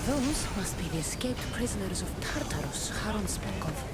Those must be the escaped prisoners of Tartaros Charon spoke of.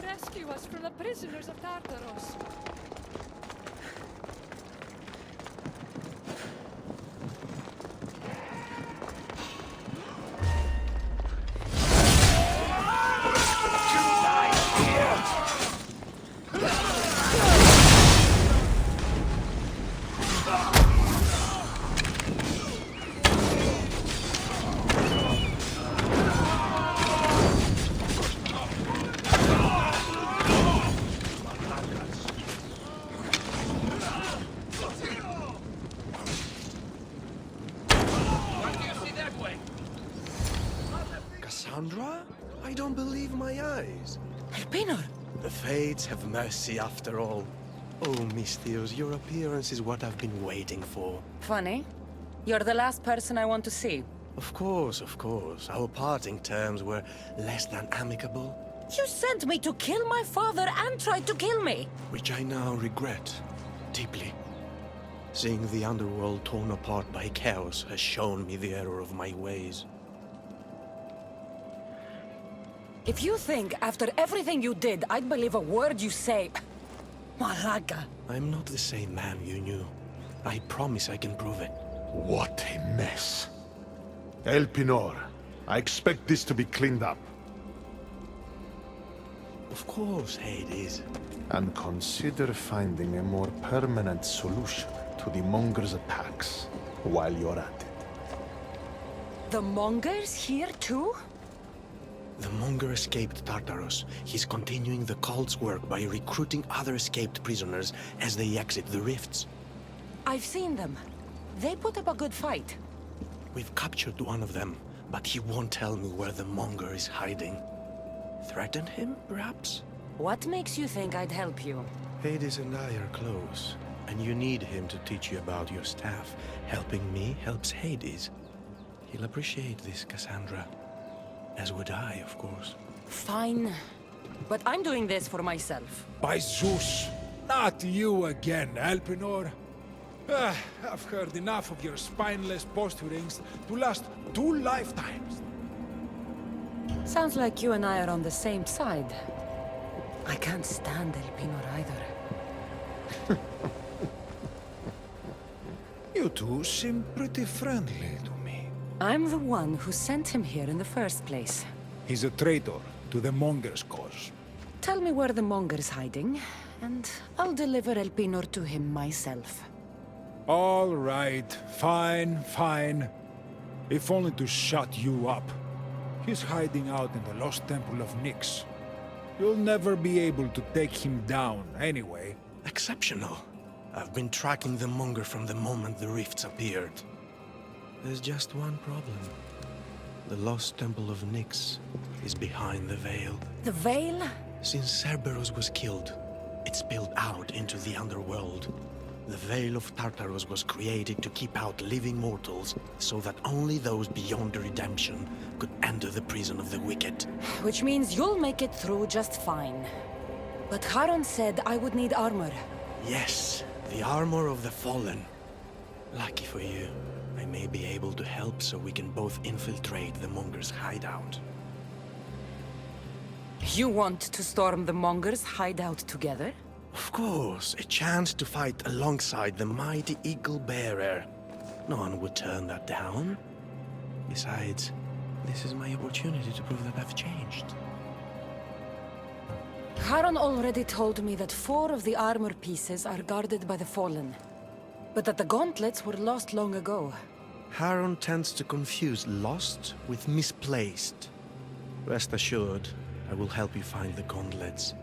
Rescue us from the prisoners of Tartaros. I don't believe my eyes. Elpenor! The Fates have mercy after all. Oh, Mystios, your appearance is what I've been waiting for. Funny. You're the last person I want to see. Of course, of course. Our parting terms were less than amicable. You sent me to kill my father and tried to kill me! Which I now regret. Deeply. Seeing the Underworld torn apart by chaos has shown me the error of my ways. If you think, after everything you did, I'd believe a word you say... Malaga. I'm not the same man you knew. I promise I can prove it. What a mess. Elpenor, I expect this to be cleaned up. Of course, Hades. And consider finding a more permanent solution to the Monger's attacks while you're at it. The Mongers here too? The Monger escaped Tartaros. He's continuing the cult's work by recruiting other escaped prisoners as they exit the rifts. I've seen them. They put up a good fight. We've captured one of them, but he won't tell me where the Monger is hiding. Threaten him, perhaps? What makes you think I'd help you? Hades and I are close, and you need him to teach you about your staff. Helping me helps Hades. He'll appreciate this, Cassandra. As would I, of course. Fine. But I'm doing this for myself. By Zeus, not you again, Elpenor. I've heard enough of your spineless posturings to last 2 lifetimes. Sounds like you and I are on the same side. I can't stand Elpenor either. You two seem pretty friendly to me. I'm the one who sent him here in the first place. He's a traitor to the Monger's cause. Tell me where the Monger's hiding, and I'll deliver Elpenor to him myself. All right, fine. If only to shut you up. He's hiding out in the lost temple of Nyx. You'll never be able to take him down, anyway. Exceptional. I've been tracking the Monger from the moment the rifts appeared. There's just one problem. The lost temple of Nyx is behind the veil. The veil? Since Cerberus was killed, it spilled out into the Underworld. The Veil of Tartaros was created to keep out living mortals, so that only those beyond redemption could enter the prison of the wicked. Which means you'll make it through just fine. But Charon said I would need armor. Yes, the armor of the fallen. Lucky for you, I may be able to help so we can both infiltrate the Monger's hideout. You want to storm the Monger's hideout together? Of course, a chance to fight alongside the mighty Eagle Bearer. No one would turn that down. Besides, this is my opportunity to prove that I've changed. Charon already told me that 4 of the armor pieces are guarded by the Fallen, but that the gauntlets were lost long ago. Charon tends to confuse lost with misplaced. Rest assured, I will help you find the gauntlets.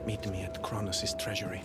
Meet me at Kronos' Treasury.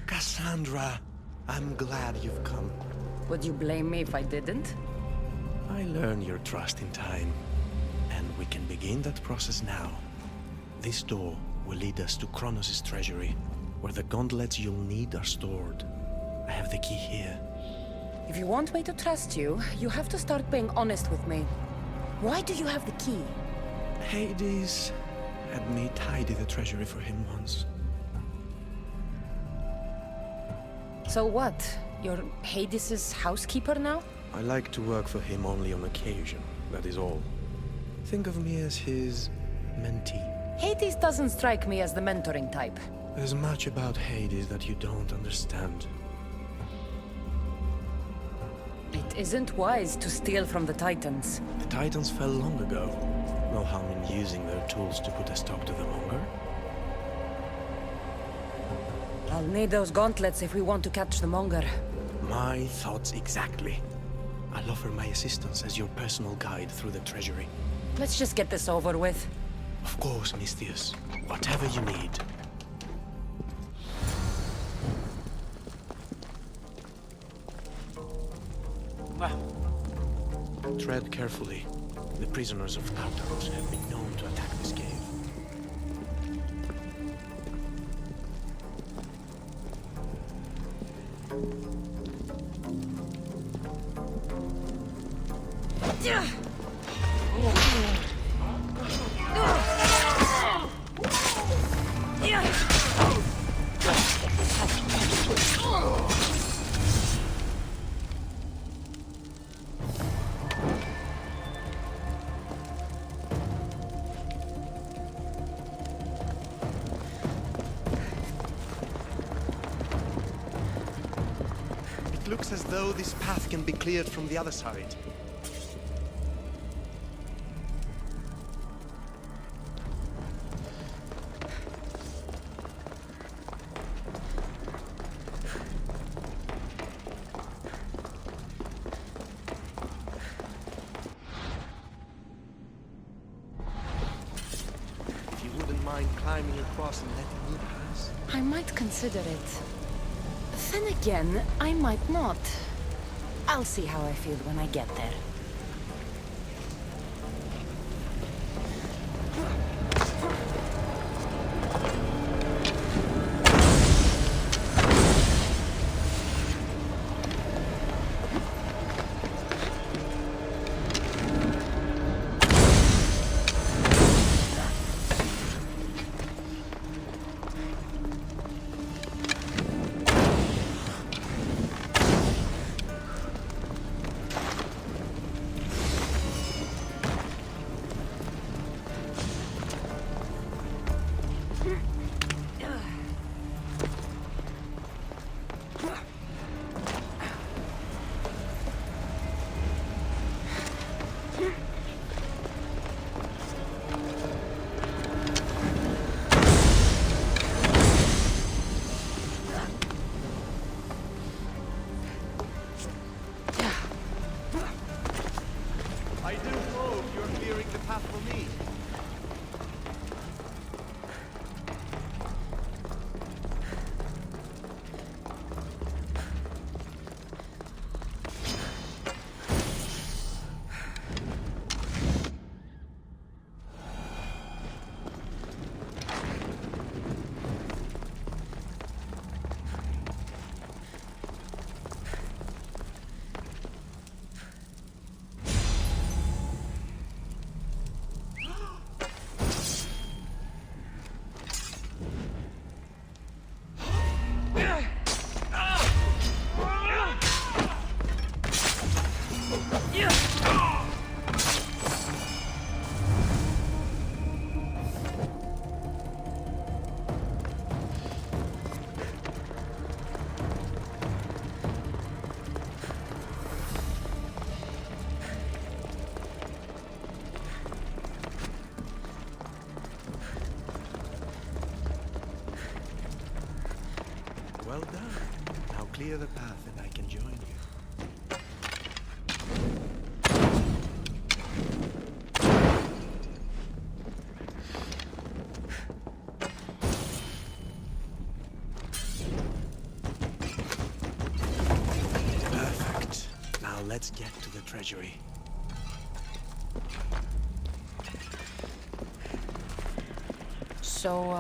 Cassandra, I'm glad you've come. Would you blame me if I didn't? I learn your trust in time, and we can begin that process now. This door will lead us to Kronos' Treasury, where the gauntlets you'll need are stored. I have the key here. If you want me to trust you, you have to start being honest with me. Why do you have the key? Hades had me tidy the treasury for him once. So what? You're Hades' housekeeper now? I like to work for him only on occasion, that is all. Think of me as his mentee. Hades doesn't strike me as the mentoring type. There's much about Hades that you don't understand. It isn't wise to steal from the Titans. The Titans fell long ago. No harm in using their tools to put a stop to the Monger. I'll need those gauntlets if we want to catch the Monger. My thoughts exactly. I'll offer my assistance as your personal guide through the treasury. Let's just get this over with. Of course, Mistius. Whatever you need. Tread carefully. The prisoners of Tartaros have been known to attack this cave. It looks as though this path can be cleared from the other side. If you wouldn't mind climbing across and letting me pass. I might consider it. Then again, I might not. I'll see how I feel when I get there. I do hope you're clearing the path for me. Well done. Now clear the path and I can join you. Perfect. Now let's get to the Treasury. So,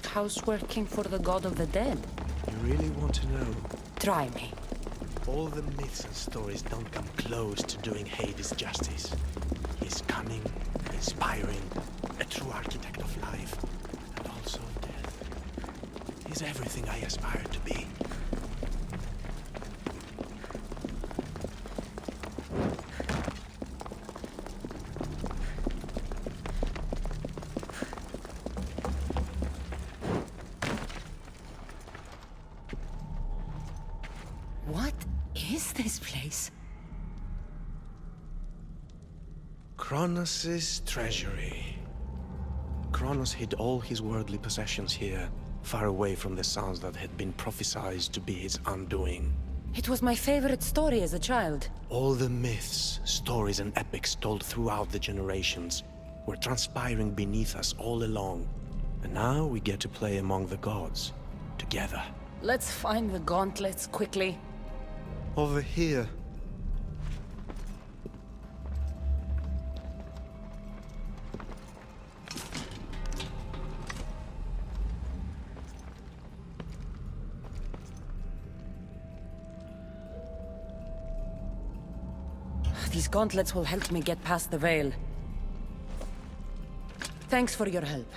how's working for the God of the Dead? You really want to know? Try me. All the myths and stories don't come close to doing Hades justice. He's cunning, inspiring, a true architect of life, and also of death. He's everything I aspire to be. What is this place? Kronos' treasury. Kronos hid all his worldly possessions here, far away from the sounds that had been prophesied to be his undoing. It was my favorite story as a child. All the myths, stories, and epics told throughout the generations were transpiring beneath us all along. And now we get to play among the gods, together. Let's find the Gauntlets quickly. Over here. These gauntlets will help me get past the veil. Thanks for your help.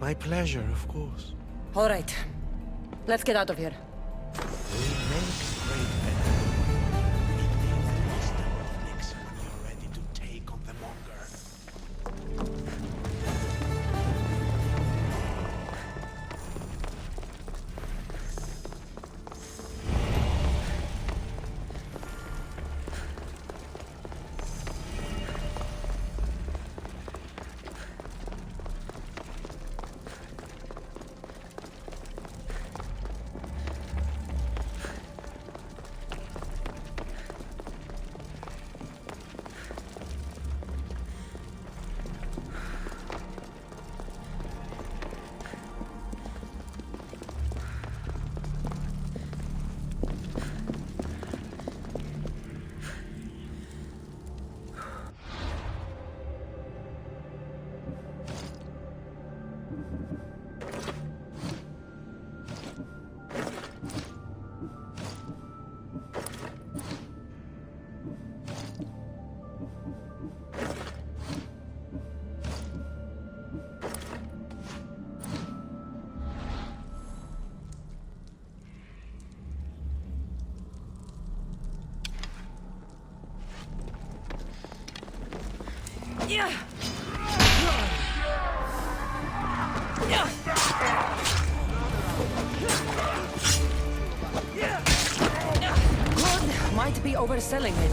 My pleasure, of course. All right. Let's get out of here. We make great men. It means the wisdom of Nyx when you're ready to take on the Monger. Yeah. Good. Might be overselling it.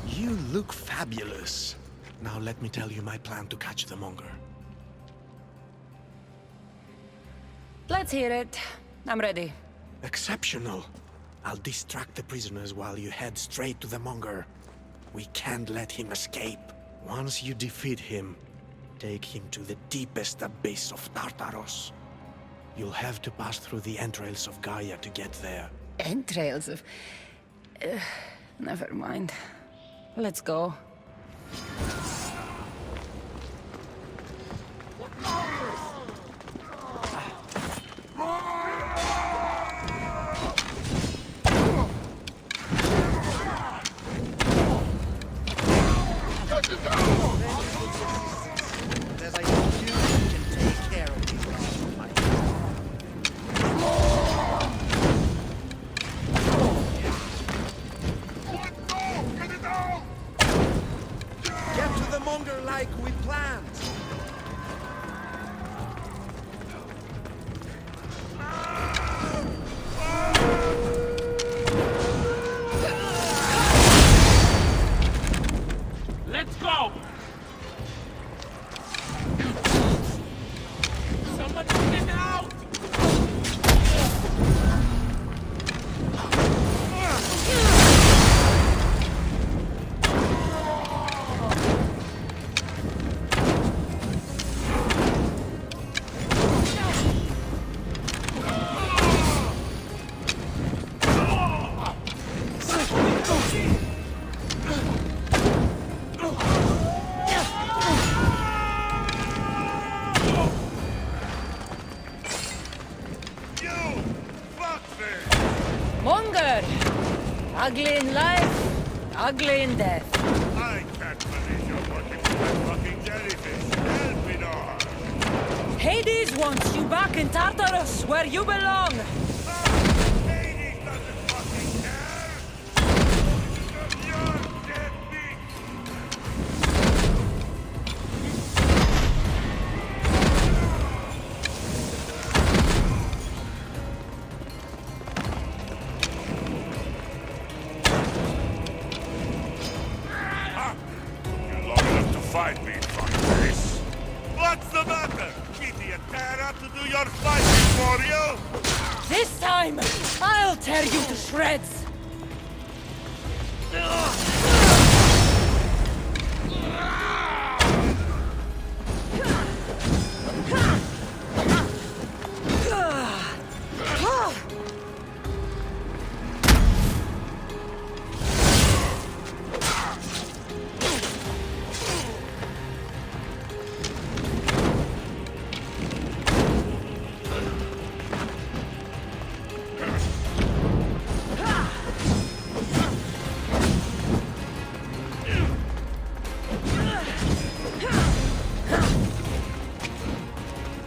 You look fabulous. Now let me tell you my plan to catch the Monger. Let's hear it. I'm ready. Exceptional. I'll distract the prisoners while you head straight to the Monger. We can't let him escape. Once you defeat him, take him to the deepest abyss of Tartaros. You'll have to pass through the entrails of Gaia to get there. Entrails of... Never mind. Let's go. As I told you, we can take care of these guys. Get to the Monger like we planned. Let's go! Someone get out! Monger! Ugly in life, ugly in death. I can't believe you're working with that fucking jellyfish. Elpenor! Hades wants you back in Tartaros, where you belong! Hades doesn't fucking care! You're dead meat! You're long enough to fight me, fuckface. What's the matter? Need the Terra to do your fighting for you? This time, I'll tear you to shreds!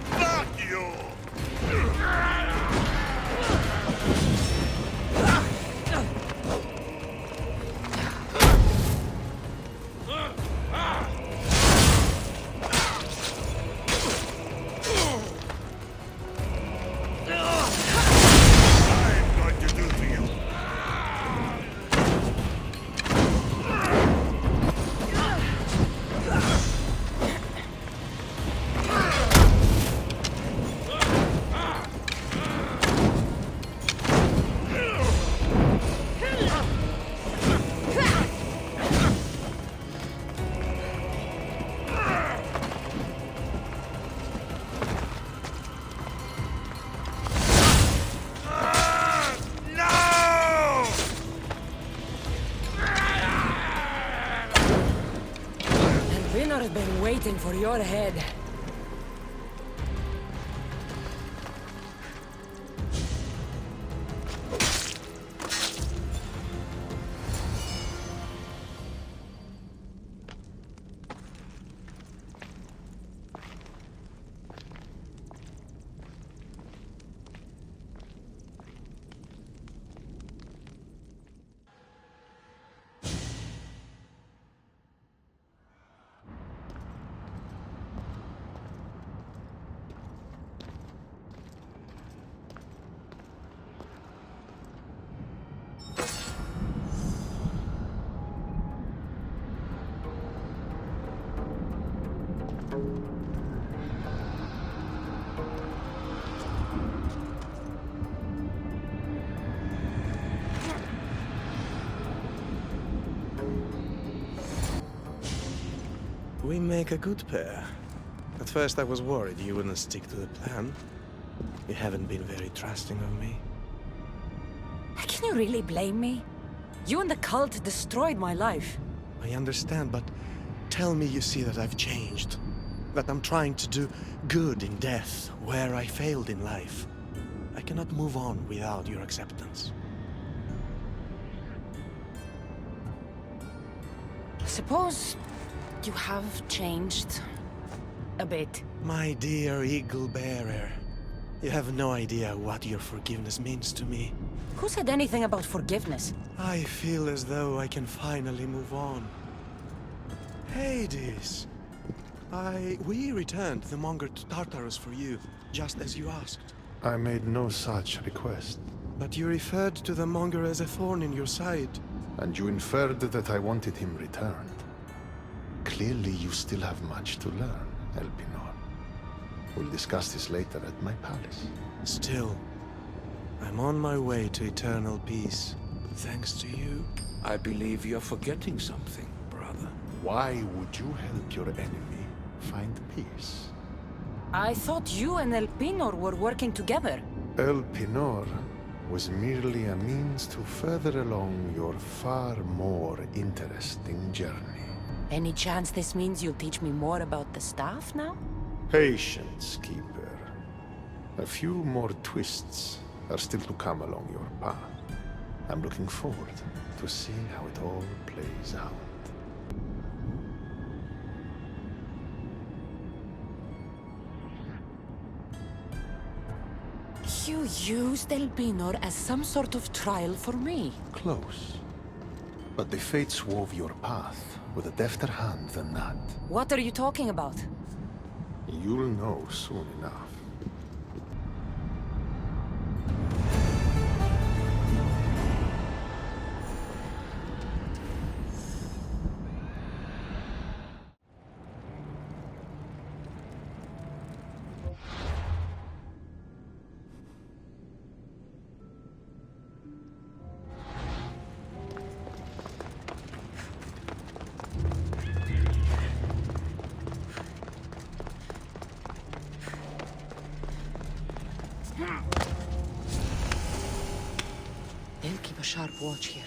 Fuck you! I'm going to do to you. No! Elpenor's been waiting for your head. We make a good pair. At first I was worried you wouldn't stick to the plan. You haven't been very trusting of me. Can you really blame me? You and the cult destroyed my life. I understand, but tell me you see that I've changed. That I'm trying to do good in death, where I failed in life. I cannot move on without your acceptance. Suppose you have changed a bit. My dear eagle bearer, you have no idea what your forgiveness means to me. Who said anything about forgiveness? I feel as though I can finally move on. Hades! We returned the Monger to Tartaros for you, just as you asked. I made no such request. But you referred to the Monger as a thorn in your side. And you inferred that I wanted him returned. Clearly you still have much to learn, Elpenor. We'll discuss this later at my palace. Still, I'm on my way to eternal peace, thanks to you. I believe you're forgetting something, brother. Why would you help your enemy find peace? I thought you and Elpenor were working together. Elpenor was merely a means to further along your far more interesting journey. Any chance this means you'll teach me more about the staff now? Patience, Keeper. A few more twists are still to come along your path. I'm looking forward to seeing how it all plays out. You used Elpenor as some sort of trial for me. Close. But the fates wove your path with a defter hand than that. What are you talking about? You'll know soon enough. They'll keep a sharp watch here.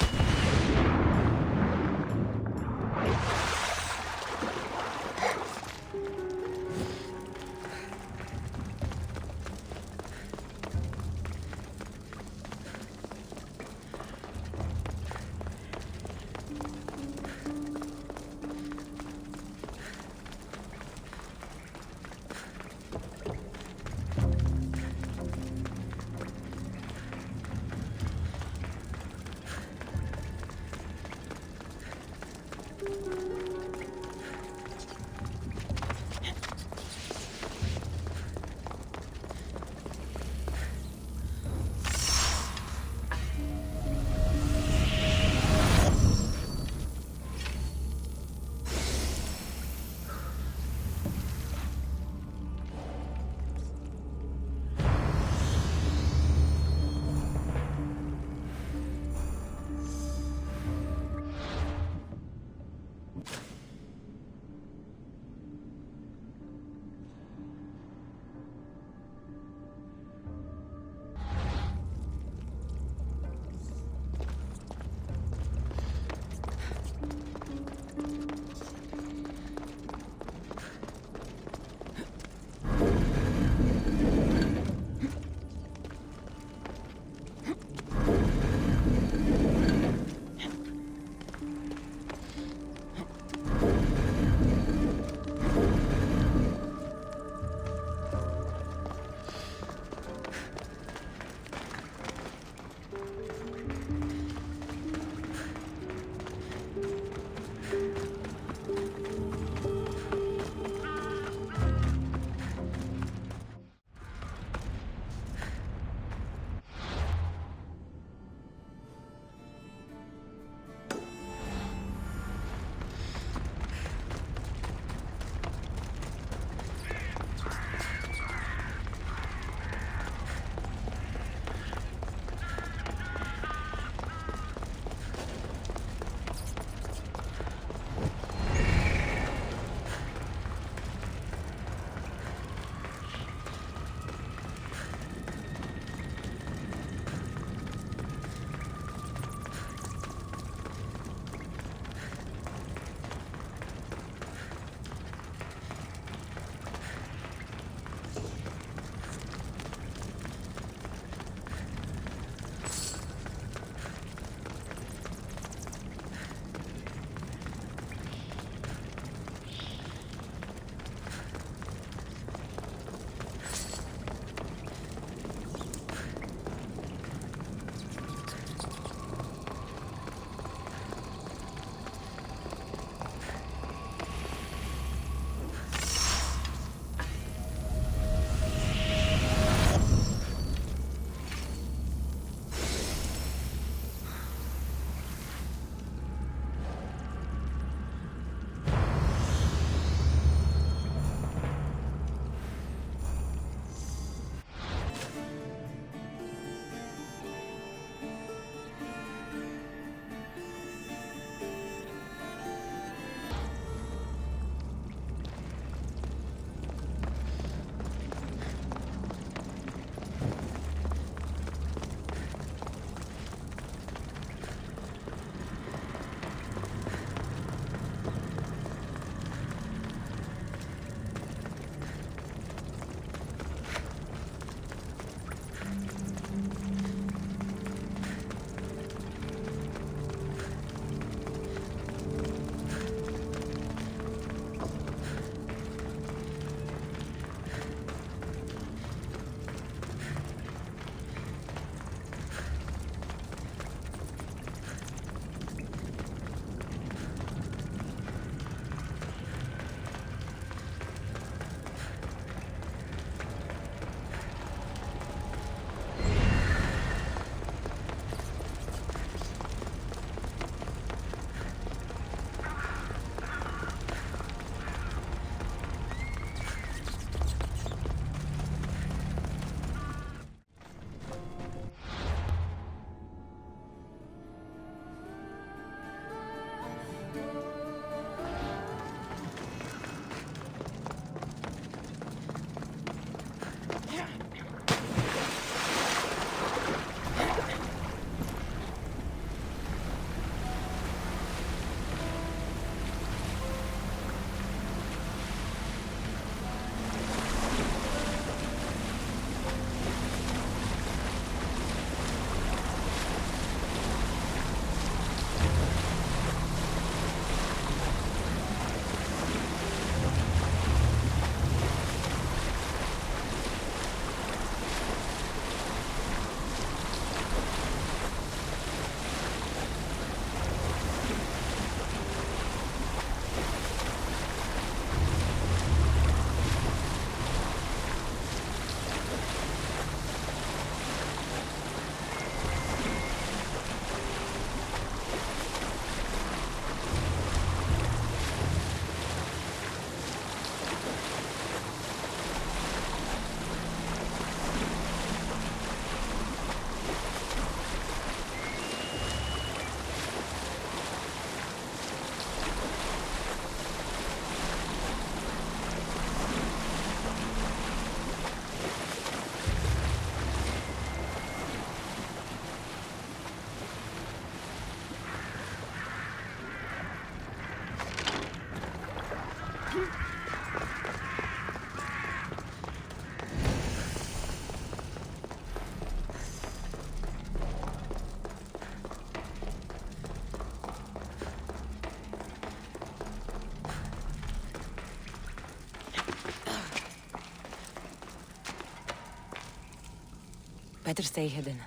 Better stay hidden.